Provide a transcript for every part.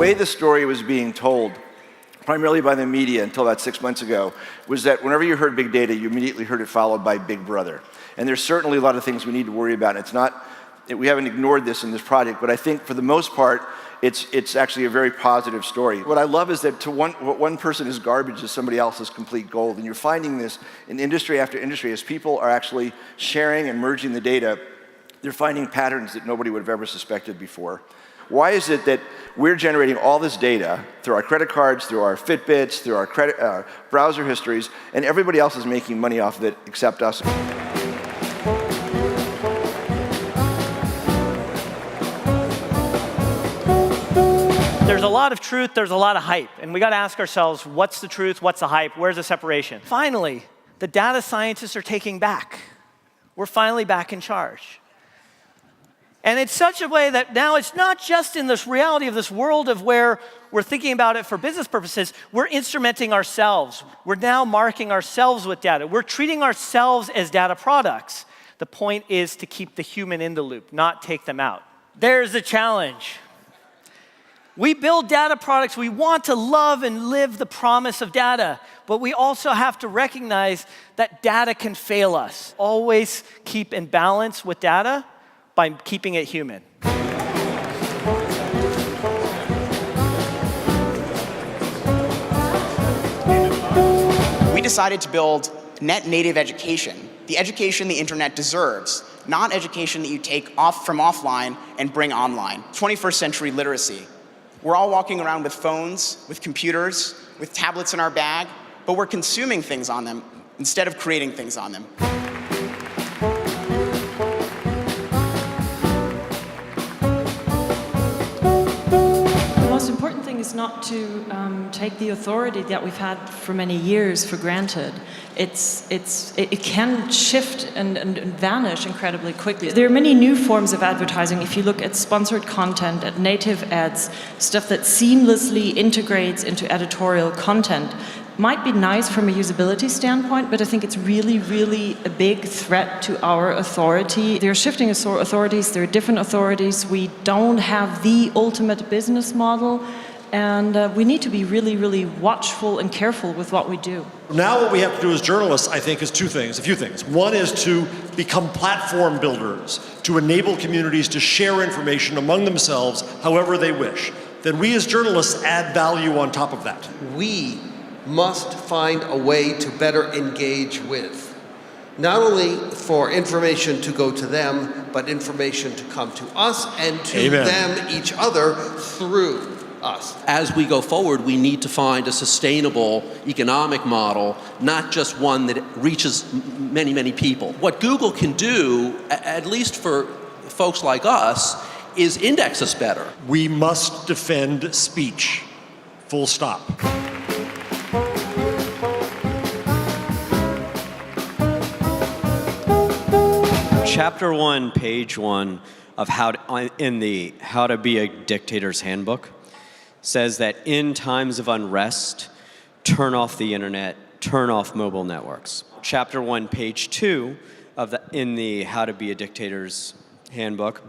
way the story was being told, primarily by the media until about 6 months ago, was that whenever you heard big data, you immediately heard it followed by Big Brother. And there's certainly a lot of things we need to worry about. It's not, we haven't ignored this in this project, but I think for the most part, it's actually a very positive story. What I love is that what one person is garbage is somebody else's complete gold. And you're finding this in industry after industry. As people are actually sharing and merging the data, they're finding patterns that nobody would have ever suspected before. Why is it that we're generating all this data through our credit cards, through our Fitbits, through our browser histories, and everybody else is making money off of it except us? There's a lot of truth, there's a lot of hype, and we got to ask ourselves, what's the truth, what's the hype, where's the separation? Finally, the data scientists are taking back. We're finally back in charge. And it's such a way that now it's not just in this reality of this world of where we're thinking about it for business purposes, we're instrumenting ourselves. We're now marking ourselves with data. We're treating ourselves as data products. The point is to keep the human in the loop, not take them out. There's the challenge. We build data products. We want to love and live the promise of data, but we also have to recognize that data can fail us. Always keep in balance with data by keeping it human. We decided to build net native education, the education the internet deserves, not education that you take from offline and bring online. 21st century literacy. We're all walking around with phones, with computers, with tablets in our bag, but we're consuming things on them instead of creating things on them. The most important thing is not to take the authority that we've had for many years for granted. It can shift and vanish incredibly quickly. There are many new forms of advertising. If you look at sponsored content, at native ads, stuff that seamlessly integrates into editorial content, might be nice from a usability standpoint, but I think it's really, really a big threat to our authority. There are shifting authorities, there are different authorities. We don't have the ultimate business model, and we need to be really, really watchful and careful with what we do. Now what we have to do as journalists, I think, is a few things. One is to become platform builders, to enable communities to share information among themselves however they wish. Then we as journalists add value on top of that. We must find a way to better engage with. Not only for information to go to them, but information to come to us and to them, each other, through us. As we go forward, we need to find a sustainable economic model, not just one that reaches many, many people. What Google can do, at least for folks like us, is index us better. We must defend speech. Full stop. Chapter 1, page 1 of in the How to Be a Dictator's Handbook says that in times of unrest, turn off the internet, turn off mobile networks. Chapter 1, page 2 in the How to Be a Dictator's Handbook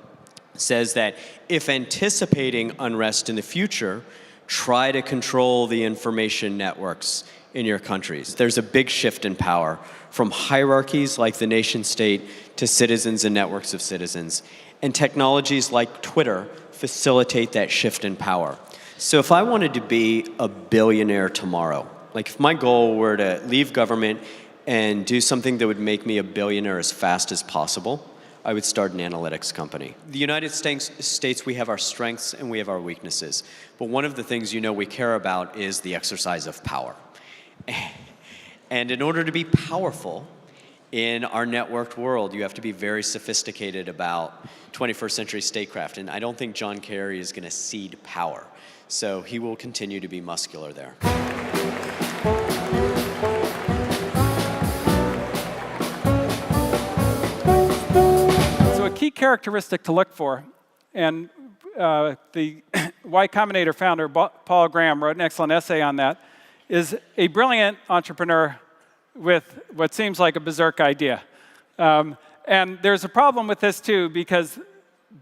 says that if anticipating unrest in the future, try to control the information networks in your countries. There's a big shift in power from hierarchies like the nation state to citizens and networks of citizens. And technologies like Twitter facilitate that shift in power. So if I wanted to be a billionaire tomorrow, like if my goal were to leave government and do something that would make me a billionaire as fast as possible, I would start an analytics company. The United States, we have our strengths and we have our weaknesses. But one of the things we care about is the exercise of power. And in order to be powerful in our networked world, you have to be very sophisticated about 21st century statecraft. And I don't think John Kerry is going to cede power. So he will continue to be muscular there. So a key characteristic to look for, and the Y Combinator founder, Paul Graham, wrote an excellent essay on that, is a brilliant entrepreneur with what seems like a berserk idea. And there's a problem with this, too, because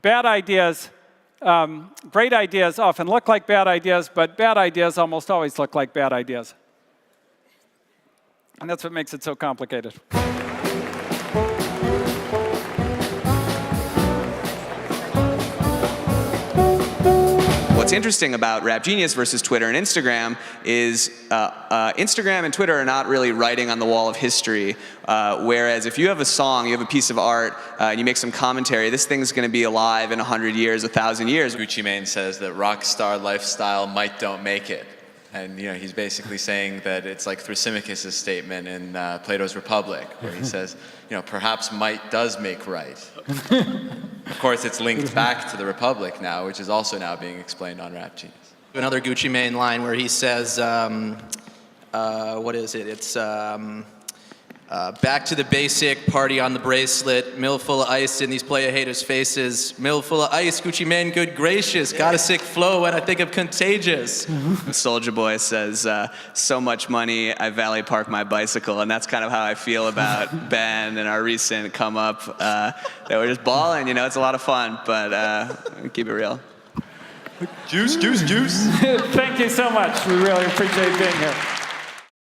bad ideas great ideas often look like bad ideas, but bad ideas almost always look like bad ideas. And that's what makes it so complicated. What's interesting about Rap Genius versus Twitter and Instagram is Instagram and Twitter are not really writing on the wall of history, whereas if you have a song, you have a piece of art, and you make some commentary, this thing's going to be alive in 100 years, 1,000 years. Gucci Mane says that rock star lifestyle might don't make it. And he's basically saying that it's like Thrasymachus' statement in Plato's Republic, where he says, perhaps might does make right. Of course, it's linked back to the Republic now, which is also now being explained on Rap Genius. Another Gucci Mane line where he says, what is it? It's back to the basic, party on the bracelet, mill full of ice in these player haters' faces, mill full of ice, Gucci Mane, good gracious, got a sick flow when I think of contagious. Soulja Boy says, so much money, I valet park my bicycle, and that's kind of how I feel about Ben and our recent come up, that we're just balling, it's a lot of fun, but keep it real. Juice, juice, juice. Thank you so much. We really appreciate being here.